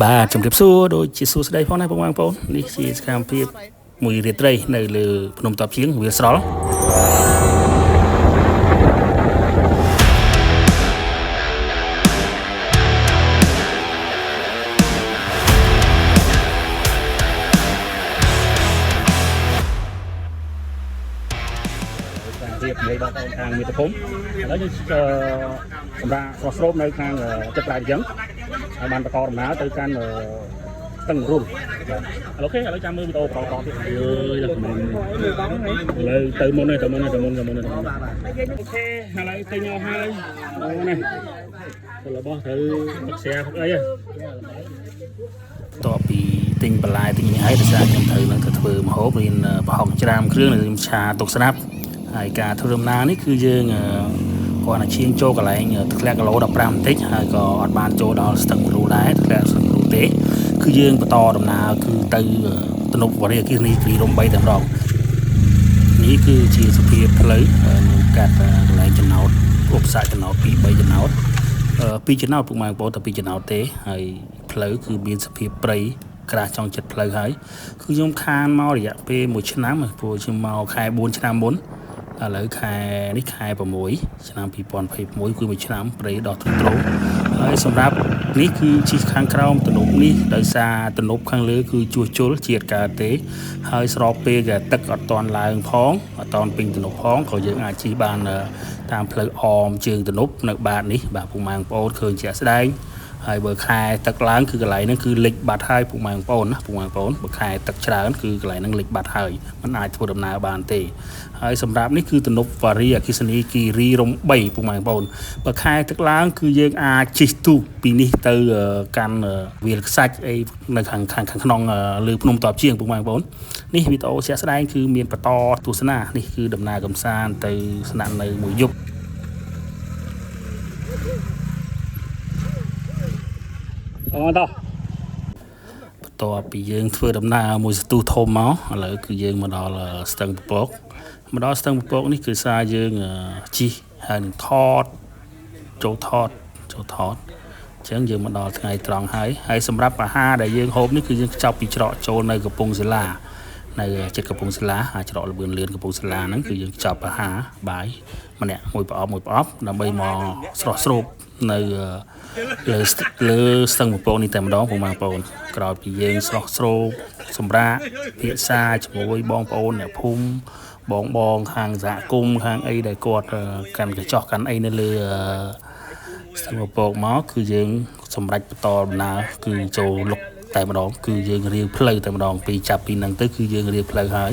បាទជំរាបសួរដូចជាសួស្តីផងណាបងប្អូននេះជាសកម្មភាពមួយរាត្រីនៅលើភ្នំតាប់ជាងវាលស្រល់រៀបនៃបងប្អូនខាងមាតុភូមិឥឡូវយើងសម្រាប់ស្រស់ស្រូបនៅខាងចិត្តត្រៃអញ្ចឹងហើយបានបន្តដំណើរទៅកាន់ស្ទឹងរុលអូខេឥឡូវចាំមើលវីដេអូបន្តទៀតអើយឥឡូវទៅមុនអូខេឥឡូវទិញអស់ហើយអូនេះរបស់ត្រូវទឹកស្រាផឹកអីតពីទិញបន្លែទិញអីហើយដោយសារខ្ញុំត្រូវនឹងទៅធ្វើម្ហូបមានប្រហុកច្រាមគ្រឿងនិងឆាទុកស្រាប់ហើយការធ្វើដំណើរនេះគឺយើងគាត់ណាឈៀងចូលកន្លែងទឹកធ្លាក់គីឡូ15បន្តិចហើយក៏អត់បានចូលដល់ស្ទឹងរូដែរទឹកធ្លាក់ស្ទឹងរូទេគឺយើងបន្តដំណើរគឺទៅទំនប់វរិយអគ្គិសនីគិរីរំ3តែម្ដងនេះគឺជាសភាពផ្លូវនឹងកាត់កន្លែងចំណោតឧបសគ្គចំណោត2 3ចំណោត2ចំណោតពុកម៉ែបងប្អូនតែ2ចំណោតទេហើយផ្លូវគឺមានសភាពព្រៃក្រាស់ចង់ចិត្តផ្លូវហើយគឺខ្ញុំខានមករយៈពេល1ឆ្នាំព្រោះខ្ញុំមកខែ4ឆ្នាំមុនឥឡូវខែនេះខែ6ឆ្នាំ2021គឺ1ឆ្នាំព្រៃដល់ទ្រទ្រហើយសម្រាប់នេះគឺជិះខាងក្រោមទំនប់នេះដោយសារទំនប់ខាងលើគឺជួសជុលជាតិកើតទេហើយស្របពេលដែលទឹកអត់តន់ឡើងផងអត់តន់ពេញទំនប់ផងក៏យើងអាចជិះបានតាមផ្លូវអមជើងទំនប់នៅបាតនេះបាទពុកម៉ែបងប្អូនឃើញជាក់ស្ដែងហើយបើខែទឹកឡើងគឺកន្លែងហ្នឹងគឺលិចបាត់ហើយពុកម៉ែបងប្អូនណាពុកម៉ែបងប្អូនបើខែទឹកច្រើនគឺកន្លែងហ្នឹងលិចបាត់ហើយมันអាចធ្វើដំណើរបានទេហើយសម្រាប់នេះគឺទំនប់វរិយអគ្គិសនីគិរីរំ3ពុកម៉ែបងប្អូនបើខែទឹកឡើងគឺយើងអាចជិះទូកពីនេះទៅកាន់វាលខ្សាច់អីនៅខាងក្នុងលើភ្នំតាប់ជាងពុកម៉ែបងប្អូននេះវីដេអូជាក់ស្ដែងគឺមានបន្តទស្សនានេះគឺដំណើរកំសាន្តទៅស្នាក់នៅមួយយប់អត់តបន្ទាប់ពីយើងធ្វើដំណើរមួយសន្ទុះធំមកឥឡូវគឺយើងមកដល់ស្ទឹងពពកនេះគឺសារយើងជីហើយនឹងថតចូលថតអញ្ចឹងយើងមកដល់ថ្ងៃត្រង់ហើយសម្រាប់អាហារដែលយើងហូបនេះគឺយើងខ្ចប់ពីច្រកចូលនៅកំពង់សិលានៅចិត្តកំពង់សិលាច្រកលបឿនលឿនកំពង់សិលាហ្នឹងគឺយើងខ្ចប់អាហារបាយម្នាក់មួយប្រអប់ដើម្បីមកស្រស់ស្រូបនៅលើស្ទឹងពពកនេះតែម្ដងបងប្អូនក្រោយពីយើងស្រស់ស្រូបសម្រាប់ភាសាជាមួយបងប្អូនអ្នកភូមិបងខាងសហគមន៍ខាងអីដែលគាត់កាន់កញ្ចោះកាន់អីនៅលើស្ទឹងពពកមកគឺយើងសម្រេចបន្តដំណើរគឺចូលលុកតែម្ដងគឺយើងរៀបផ្លូវតែម្ដងពីចាប់ពីហ្នឹងទៅគឺយើងរៀបផ្លូវហើយ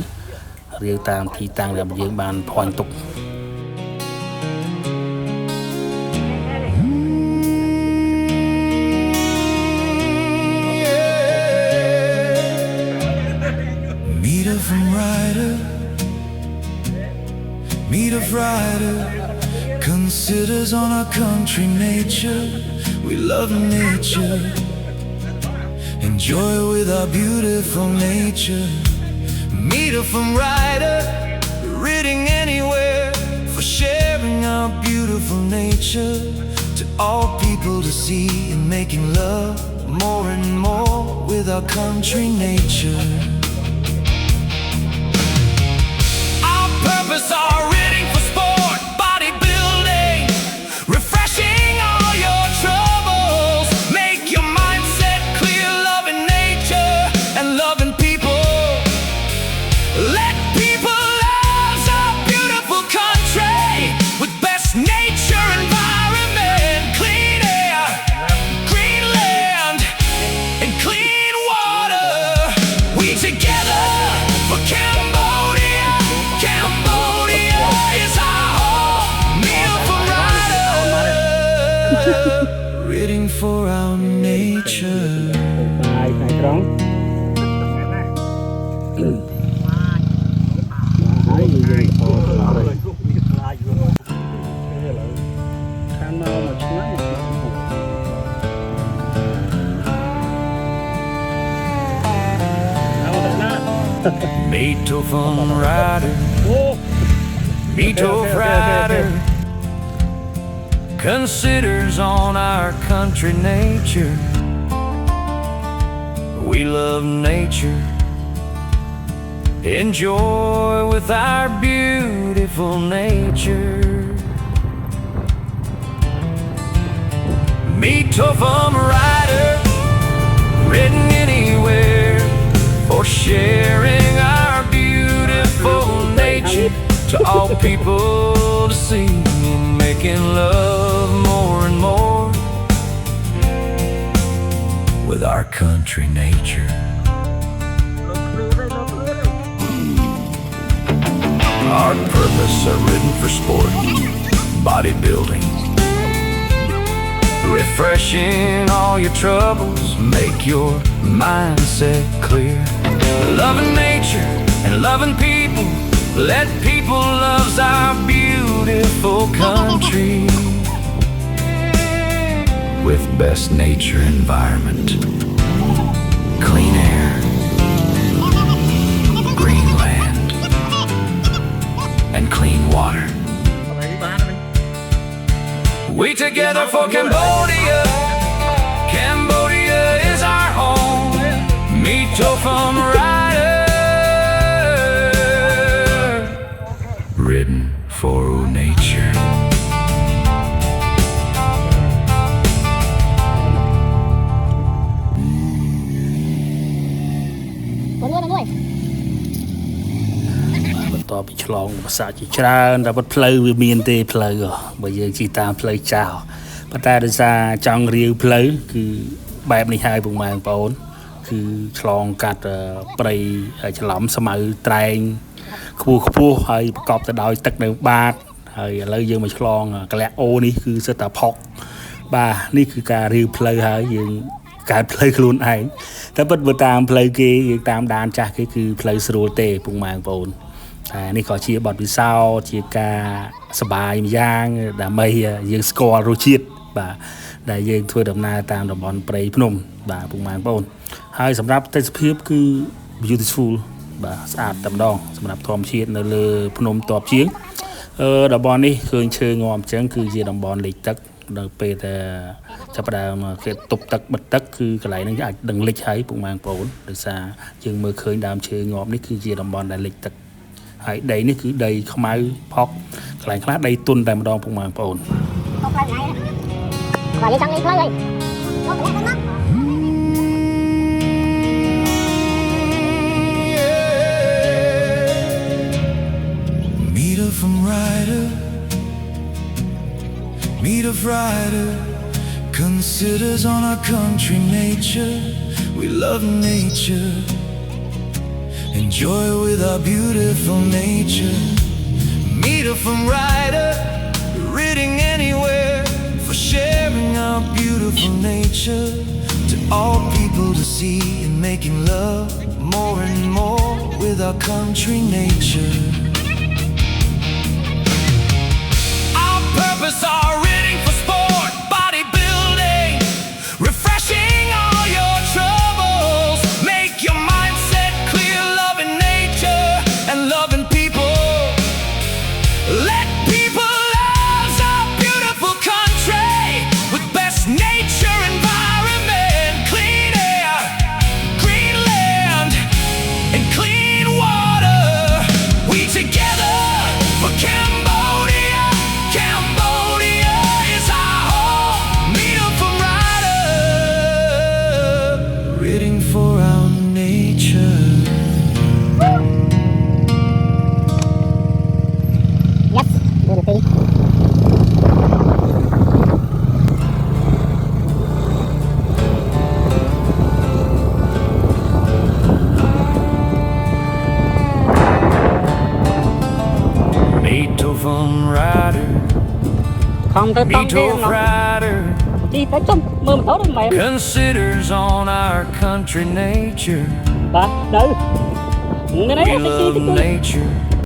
រៀបតាមទីតាំងដែលយើងបានភ័ន្តទុកMeet a rider, considers on our country nature. We love nature, enjoy with our beautiful nature. Meet a from rider, reading anywhere for sharing our beautiful nature to all people to see and making love more and more with our country nature. Our purpose are reading for our nature. ថ្ងៃត្រង់ហើយយើងខានមកមួយឆ្នាំMeet a from rider, meet a rider, considers on our country nature. We love nature. Enjoy with our beautiful nature. Meet Tofum Rider, ridden anywhere, for sharing our beautiful nature to all people to see, and making love more and more with our country nature. Our purpose are ridden for sport, bodybuilding, refreshing all your troubles, make your mindset clear. Loving nature and loving people, let people love our beautiful country. With best nature environment, clean air, green land, and clean water. We together for Cambodia. Cambodia is our home. Meet Tofum Rider, ridden for nature.បន្ទាប់ពីឆ្លងភាសាជាច្រើនតែពិតផ្លូវវាមានទេផ្លូវបើយើងជិះតាមផ្លូវចោលប៉ុន្តែដោយសារចង់រាវផ្លូវគឺបែបនេះហើយពុកម៉ែបងប្អូនគឺឆ្លងកាត់ព្រៃច្រឡំស្មៅត្រែងខ្ពស់ហើយប្រកបទៅដោយទឹកនៅបាតហើយឥឡូវយើងមកឆ្លងកលាក់អូនេះគឺសិតតែផុកបាទនេះគឺការរាវផ្លូវហើយយើងកើតផ្លូវខ្លួនឯងតែពិតបើតាមផ្លូវគេយើងតាមដានចាស់គេគឺផ្លូវស្រួលទេពុកម៉ែបងប្អូនតែនេះក៏ជាបទពិសោធន៍ជាការសប្បាយម្យ៉ាងដើម្បីយើងស្គាល់រសជាតិបាទដែលយើងធ្វើដំណើរតាមតំបន់ព្រៃភ្នំបាទពុកម៉ែបងប្អូនហើយសម្រាប់ទេសភាពគឺ beautiful បាទស្អាតតែម្ដងសម្រាប់ធម្មជាតិនៅលើភ្នំតបជាងតំបន់នេះឃើញឈើងាប់អញ្ចឹងគឺជាតំបន់លិចទឹកនៅពេលតែចាប់ផ្ដើមគេទប់ទឹកបិទទឹកគឺកន្លែងហ្នឹងអាចដឹងលិចហើយពុកម៉ែបងប្អូនដោយសារយើងមើលឃើញដើមឈើងាប់នេះគឺជាតំបន់ដែលលិចទឹកហើយដីនេះគឺដីខ្មៅផុកកន្លែងខ្លះដីទុនតែម្ដងពុកម៉ែបងប្អូនបាទយើងចង់លេងផ្លូវហើយFrom Rider, meet a rider, considers on our country nature. We love nature, enjoy with our beautiful nature. Meet a from Rider, riding anywhere, for sharing our beautiful nature to all people to see, and making love more and more with our country nature. Purpose are riding for sport, bodybuilding, refreshing all your troubles, make your mindset clear, loving nature and loving people. Let people love our beautiful country with best nature environment, clean air, green land, and clean water. We together for Cambodia. Cambodia is our home. Meet up from Rider, riding for our nature. Yes, beautiful. Meet up from Rider. ខំទៅតង់ទេ Rider ជីទៅចុះមើលម៉ូតូទៅមែន considers on our country nature. បាទទៅមានអី We ទៅជី love ទៅ nature.